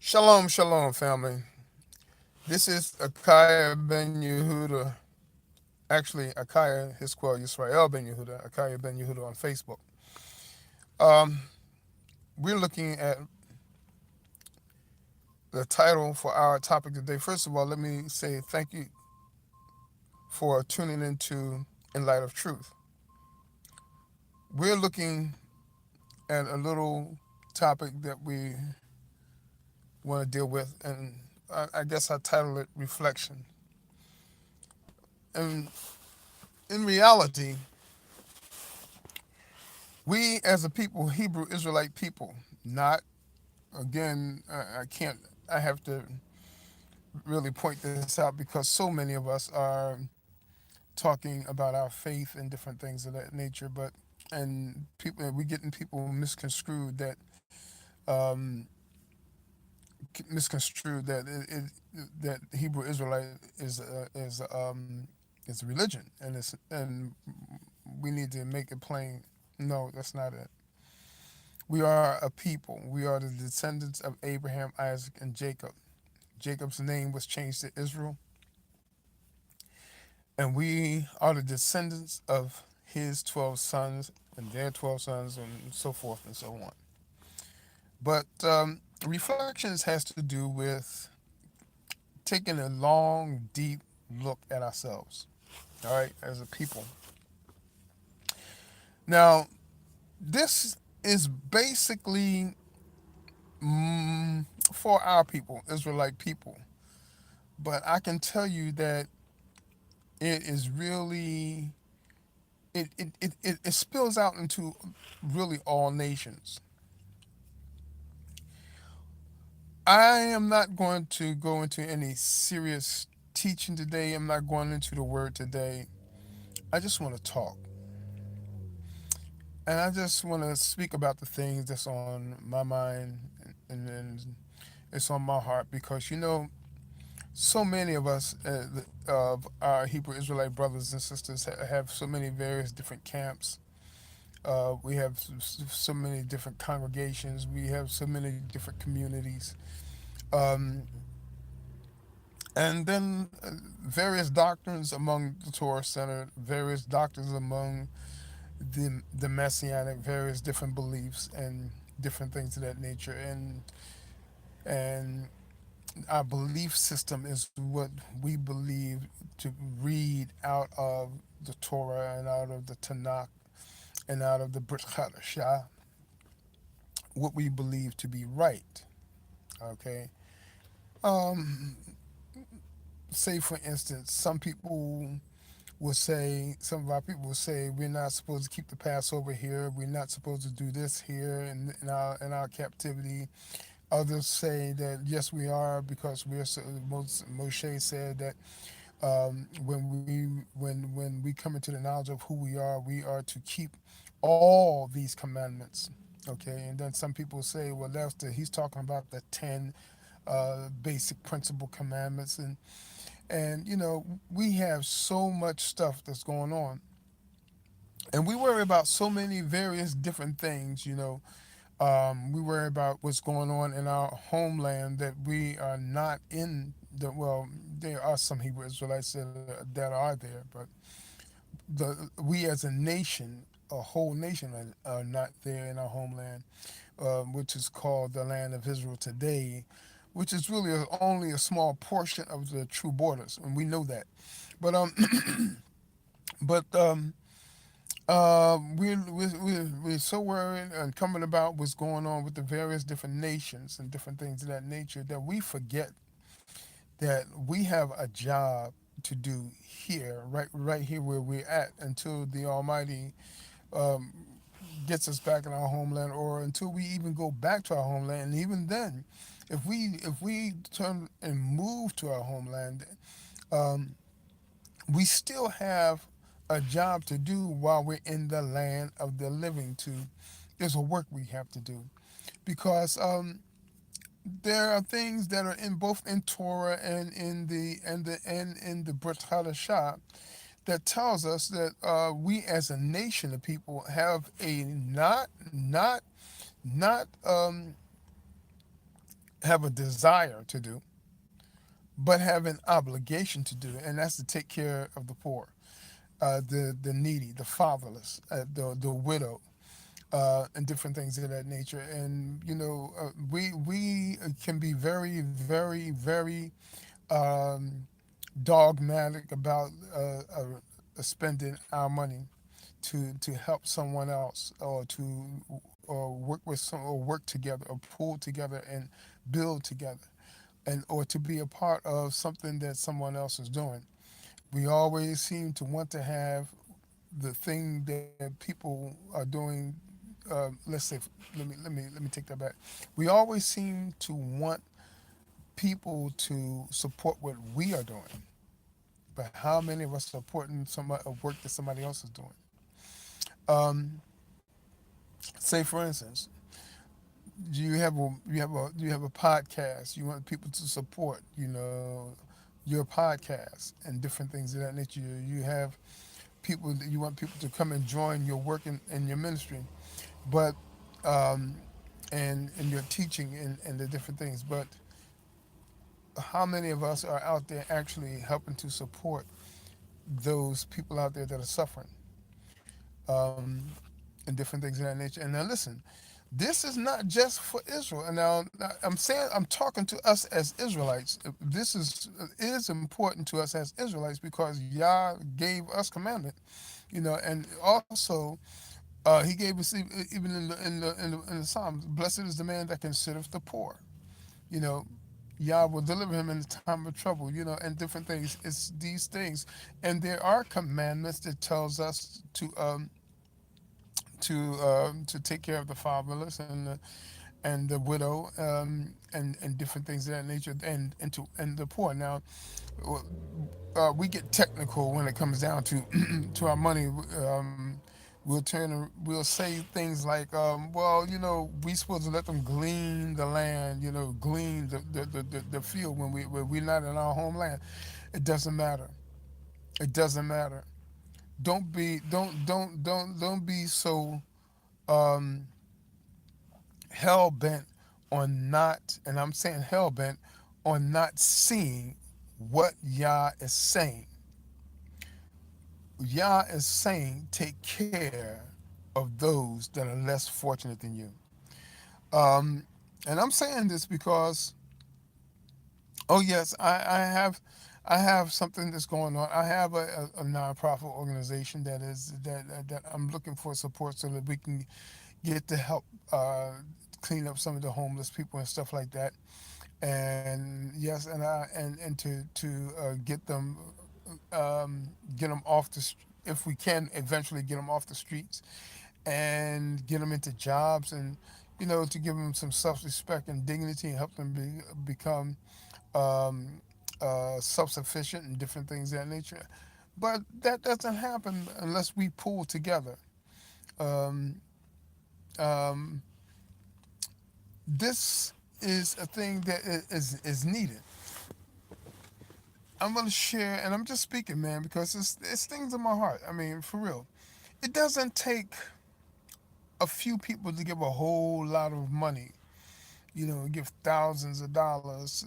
Shalom, shalom, family. This is Akaya Ben Yehuda. Actually, Akaya Hisquel Yisrael Ben Yehuda. Akaya Ben Yehuda on Facebook. Um, we're looking at the title for our topic today. First of all, let me say thank you for tuning into In Light of Truth. We're looking at a little topic that we want to deal with, and I guess I title it Reflection. And in reality, we as a people, Hebrew Israelite people, not again, I can't, I have to really point this out because so many of us are talking about our faith and different things of that nature, but and people we getting people misconstrued that that Hebrew Israelite is a religion, and we need to make it plain. No, that's not it. We are a people. We are the descendants of Abraham, Isaac, and Jacob. Jacob's name was changed to Israel, and we are the descendants of his 12 sons and their 12 sons, and so forth and so on. But reflections has to do with taking a long, deep look at ourselves, all right, as a people. Now, this is basically for our people, Israelite people, but I can tell you that it is really it spills out into really all nations. I am not going to go into any serious teaching today. I'm not going into the word today. I just want to talk. And I just want to speak about the things that's on my mind and it's on my heart because, so many of us, of our Hebrew Israelite brothers and sisters, have so many various different camps. We have so many different congregations. We have so many different communities. Um, and then various doctrines among the Torah Center, various doctrines among the Messianic, various different beliefs and different things of that nature. And our belief system is what we believe to read out of the Torah and out of the Tanakh and out of the Brit Hadashah, what we believe to be right. Okay. Um, Say for instance, some of our people will say we're not supposed to keep the Passover here. We're not supposed to do this here in our captivity. Others say that yes, we are because we're. Moshe said that when we come into the knowledge of who we are to keep all these commandments. Okay, and then some people say, well, he's talking about the 10 basic principle commandments, and we have so much stuff that's going on, and we worry about so many various different things. We worry about what's going on in our homeland that we are not in. Well, there are some Hebrew Israelites that are there, but we as a nation, a whole nation, are not there in our homeland, which is called the land of Israel today, which is really only a small portion of the true borders, and we know that. But but we're so worried and coming about what's going on with the various different nations and different things of that nature that we forget that we have a job to do here, right here where we're at, until the Almighty um, gets us back in our homeland, or until we even go back to our homeland. And even then, if we turn and move to our homeland, um, we still have a job to do while we're in the land of the living. There's a work we have to do because there are things that are in both in Torah and in the Brit Hadashah that tells us that we as a nation of people have a not have a desire to do, but have an obligation to do, and that's to take care of the poor, the needy, the fatherless, the widow, and different things of that nature. And we can be very, very, very dogmatic about spending our money to help someone else, or work with some, or work together, or pull together and build together, and or to be a part of something that someone else is doing. We always seem to want to have the thing that people are doing. Let's say, let me take that back. We always seem to want people to support what we are doing, but how many of us are supporting some work that somebody else is doing? Um, Say, for instance, you have a podcast. You want people to support, your podcast and different things of that nature. You have people that you want people to come and join your work in your ministry, but um, and your teaching and the different things. But how many of us are out there actually helping to support those people out there that are suffering, um, and different things of that nature? And now listen, this is not just for Israel. And now I'm saying, I'm talking to us as Israelites. This is important to us as Israelites because Yah gave us commandment, and also he gave us even in the Psalms, blessed is the man that considereth the poor. You know, Yah will deliver him in the time of trouble. And different things. It's these things, and there are commandments that tells us to take care of the fatherless and the widow, and different things of that nature, and the poor. Now, we get technical when it comes down to to our money. We'll say things like, well, we supposed to let them glean the land, glean the field when we're not in our homeland. It doesn't matter. It doesn't matter. Don't be so um, hell bent on not, and I'm saying hell bent on not seeing what Yah is saying. Yah is saying, take care of those that are less fortunate than you. Um, and I'm saying this because, oh yes, I have something that's going on. I have a nonprofit organization that I'm looking for support so that we can get to help clean up some of the homeless people and stuff like that. And yes, and to get them off if we can eventually get them off the streets and get them into jobs, and to give them some self-respect and dignity and help them become um, self-sufficient and different things of that nature. But that doesn't happen unless we pull together. Um, um, this is a thing that is needed. I'm gonna share, and I'm just speaking, man, because it's things in my heart. I mean, for real. It doesn't take a few people to give a whole lot of money, give thousands of dollars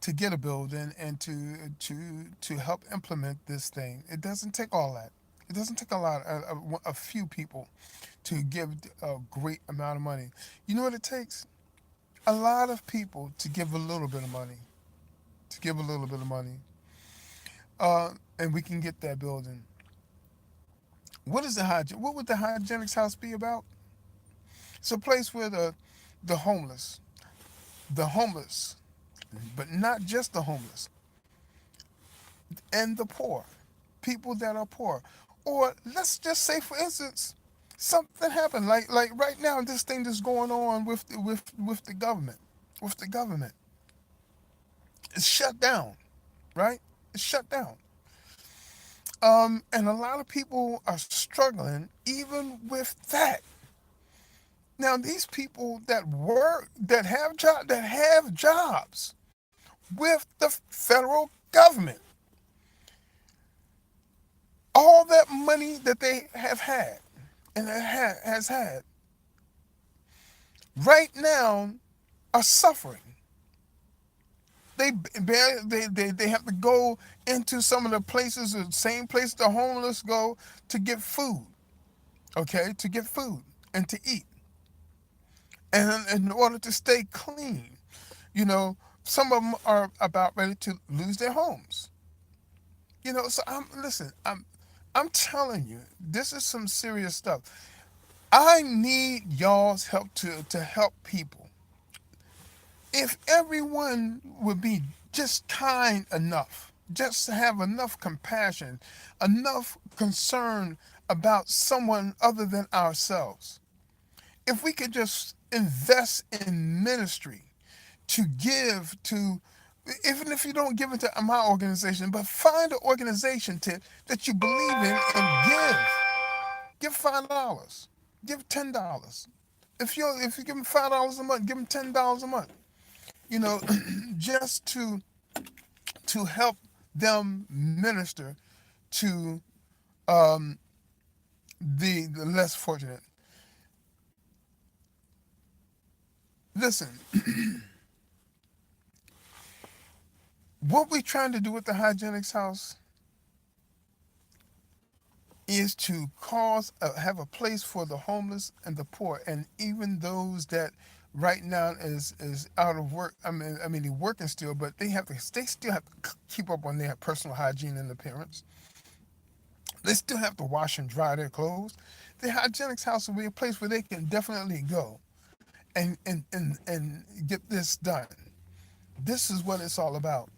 to get a building and to help implement this thing. It doesn't take all that. It doesn't take a few people to give a great amount of money. You know what it takes? A lot of people to give a little bit of money. To give a little bit of money, and we can get that building. What would the hygienics house be about? It's a place where the homeless, the homeless, but not just the homeless, and the poor, people that are poor, or let's just say, for instance, something happened like right now, this thing that's going on with the government, with the government, it's shut down, right? It's shut down. And a lot of people are struggling even with that. Now, these people that have jobs with the federal government, all that money that they have had and has had, right now, are suffering. They have to go into some of the places, the same place the homeless go to get food, okay, to get food and to eat, and in order to stay clean. You know, some of them are about ready to lose their homes. You know, so I'm telling you, this is some serious stuff. I need y'all's help to help people. If everyone would be just kind enough, just to have enough compassion, enough concern about someone other than ourselves, if we could just invest in ministry to give to, even if you don't give it to my organization, but find an organization that you believe in and give $5, give $10. If you give them $5 a month, give them $10 a month. You know, just to help them minister to um, the less fortunate. Listen, what we're trying to do with the hygienics house is to have a place for the homeless and the poor, and even those that right now is out of work. I mean they're working still, but they still have to keep up on their personal hygiene and appearance. They still have to wash and dry their clothes. The hygienics house will be a place where they can definitely go and get this done. This is what it's all about.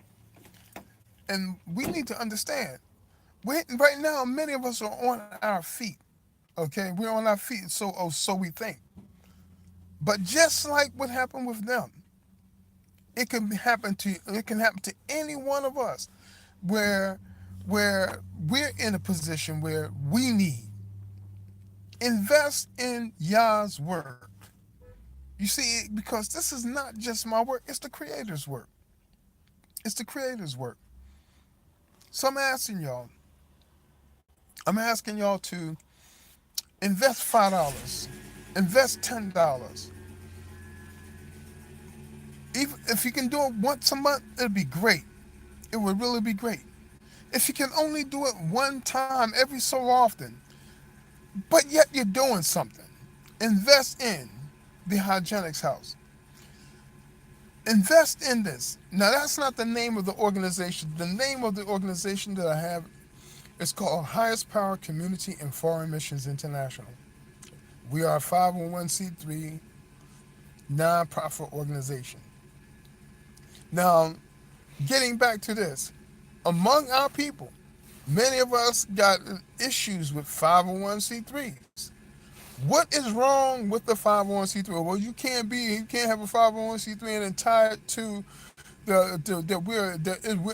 And we need to understand. Right now, many of us are on our feet. Okay, we're on our feet, so we think. But just like what happened with them, it can happen to any one of us, where we're in a position where we need invest in Yah's work. You see, because this is not just my work; it's the Creator's work. It's the Creator's work. So I'm asking y'all to invest $5, invest $10. Even if you can do it once a month, it'll be great. It would really be great. If you can only do it one time every so often, but yet you're doing something, invest in the hygienics house. Invest in this. Now, that's not the name of the organization. The name of the organization that I have is called Highest Power Community and Foreign Missions International. We are a 501c3 nonprofit organization. Now, getting back to this, among our people, many of us got issues with 501c3s. What is wrong with the 501c3? Well, you can't have a 501c3 and then tie it to we're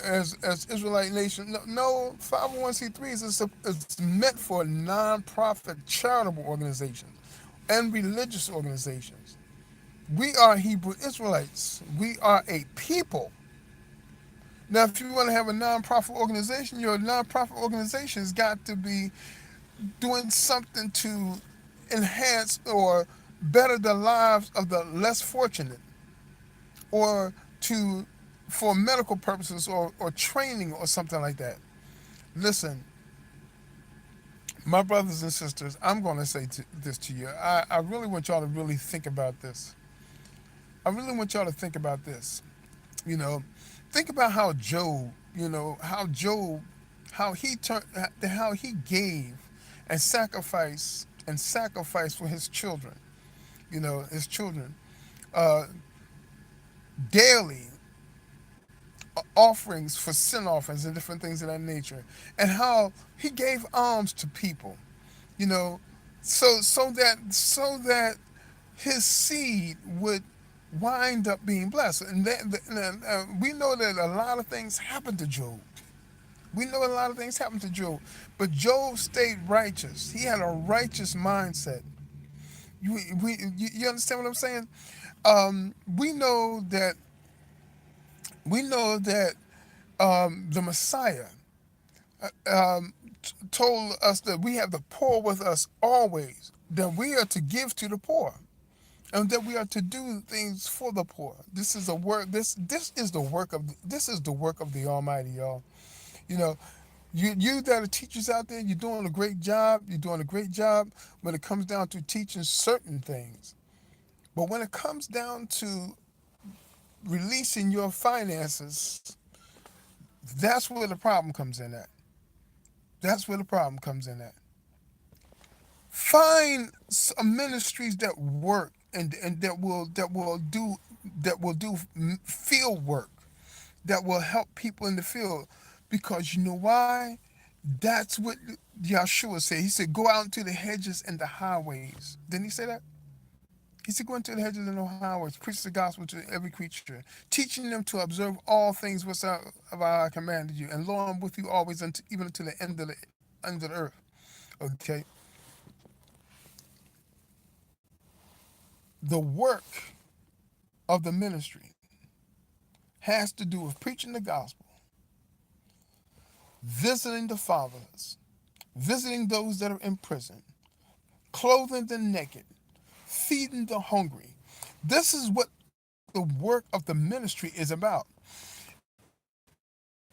as Israelite nation. No, no, 501c3s is meant for nonprofit charitable organizations and religious organizations. We are Hebrew Israelites. We are a people. Now, if you want to have a nonprofit organization, your nonprofit organization has got to be doing something to enhance or better the lives of the less fortunate, or to for medical purposes, or training or something like that. Listen, my brothers and sisters, I'm going to say this to you. I really want y'all to really think about this. I really want y'all to think about this. You know, think about how he turned, how he gave and sacrificed for his children. His children, uh, daily, offerings for sin offerings and different things of that nature, and how he gave alms to people. You know, so that his seed would wind up being blessed. And we know that a lot of things happened to Job. We know a lot of things happened to Job, but Job stayed righteous. He had a righteous mindset. You understand what I'm saying? We know that the Messiah told us that we have the poor with us always. That we are to give to the poor. and that we are to do things for the poor. This is a work. This is the work of the Almighty, y'all. You know, you that are teachers out there, you're doing a great job. You're doing a great job when it comes down to teaching certain things. But when it comes down to releasing your finances, that's where the problem comes in at. That's where the problem comes in at. Find some ministries that work and that will do field work, that will help people in the field, because you know why? That's what Yahshua said. He said, "Go out into the hedges and the highways." Didn't he say that? He said, "Go into the hedges and the highways, preach the gospel to every creature, teaching them to observe all things whatsoever I commanded you, and lo, I'm with you always, unto, even unto the end of the earth." Okay, the work of the ministry has to do with preaching the gospel, visiting the fatherless, visiting those that are in prison, clothing the naked, feeding the hungry. This is what the work of the ministry is about.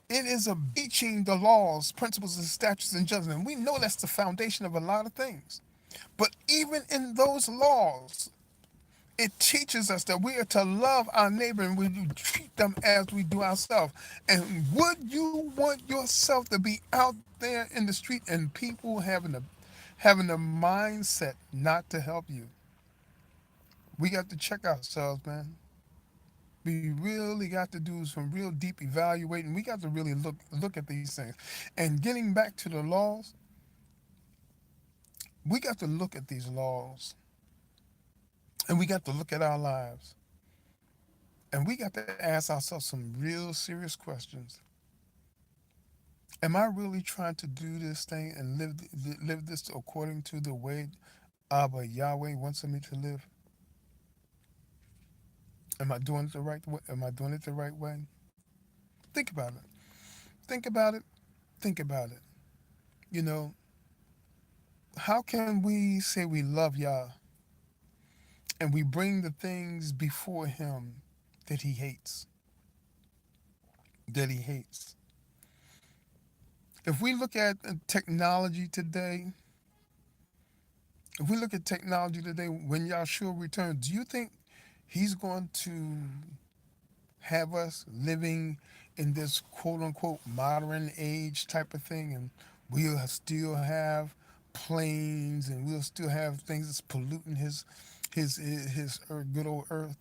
It is a teaching the laws, principles, and statutes and judgments. We know that's the foundation of a lot of things. But even in those laws, it teaches us that we are to love our neighbor and we treat them as we do ourselves. And would you want yourself to be out there in the street and people having a mindset not to help you? We got to check ourselves, man. We really got to do some real deep evaluating. We got to really look at these things. And getting back to the laws, we got to look at these laws and we got to look at our lives. And we got to ask ourselves some real serious questions. Am I really trying to do this thing and live this according to the way Abba Yahweh wants me to live? Am I doing it the right way? Am I doing it the right way? Think about it. Think about it. Think about it. You know, how can we say we love Yah and we bring the things before Him that He hates? That He hates. If we look at technology today, if we look at technology today, when Yahshua returns, do you think He's going to have us living in this quote unquote modern age type of thing, and we'll still have planes and we'll still have things that's polluting his good old earth?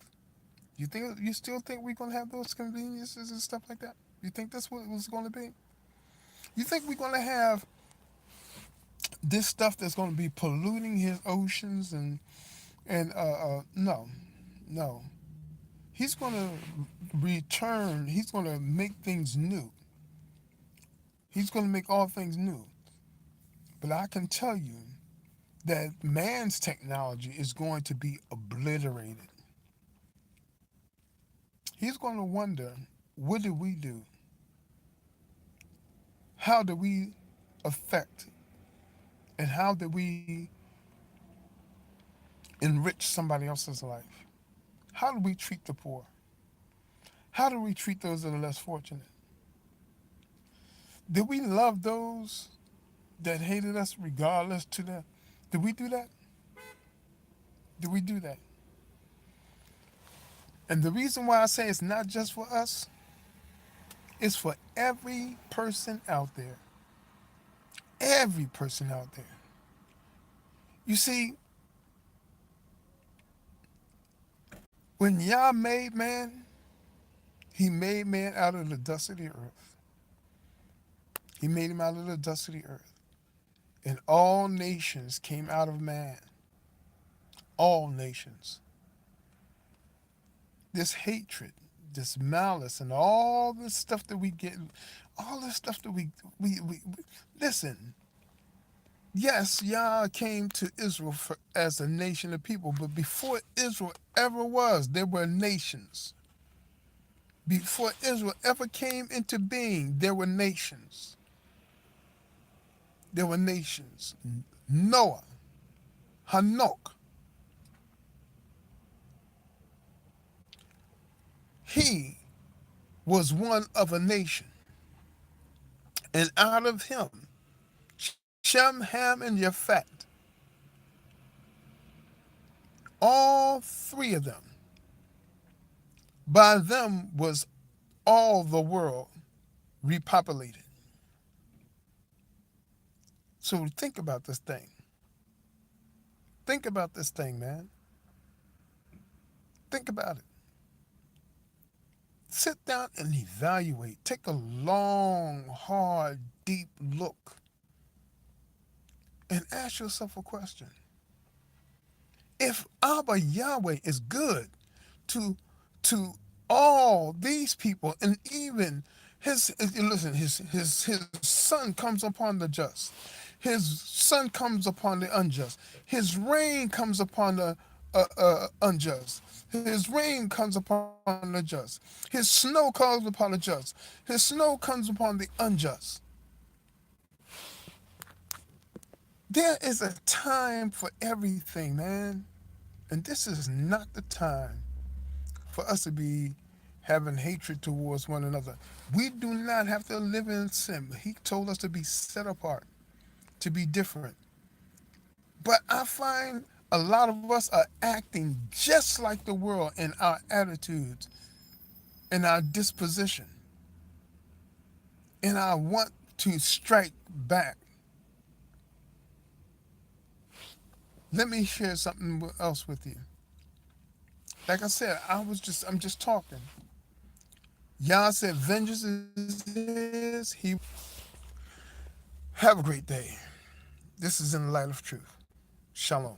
You still think we're gonna have those conveniences and stuff like that? You think that's what it's gonna be? You think we're gonna have this stuff that's gonna be polluting his oceans and no, no. He's gonna return. He's gonna make things new. He's gonna make all things new. But I can tell you that man's technology is going to be obliterated. He's going to wonder, what did we do? How did we affect and how did we enrich somebody else's life? How do we treat the poor? How do we treat those that are less fortunate? Did we love those that hated us regardless to them? Did we do that? Did we do that? And the reason why I say it's not just for us, it's for every person out there. Every person out there. You see, when Yah made man, He made man out of the dust of the earth. He made him out of the dust of the earth. And all nations came out of man. All nations. This hatred, this malice, and all this stuff that we get, all this stuff that we listen. Yes, Yah came to Israel as a nation of people, but before Israel ever was, there were nations. Before Israel ever came into being, there were nations. There were nations. Noah, Hanok, He was one of a nation, and out of him, Shem, Ham, and Japhet, all three of them, by them was all the world repopulated. So think about this thing. Think about this thing, man. Think about it. Sit down and evaluate. Take a long, hard, deep look and ask yourself a question. If Abba Yahweh is good to to all these people, and even his sun comes upon the just, his sun comes upon the unjust, his rain comes upon the unjust, his rain comes upon the just, his snow comes upon the just, his snow comes upon the unjust. There is a time for everything, man. And this is not the time for us to be having hatred towards one another. We do not have to live in sin. He told us to be set apart, to be different. But I find a lot of us are acting just like the world in our attitudes, in our disposition, in our want to strike back. Let me share something else with you. Like I said, I'm just talking. Yah said, vengeance is his. He have a great day. This is in the light of truth. Shalom.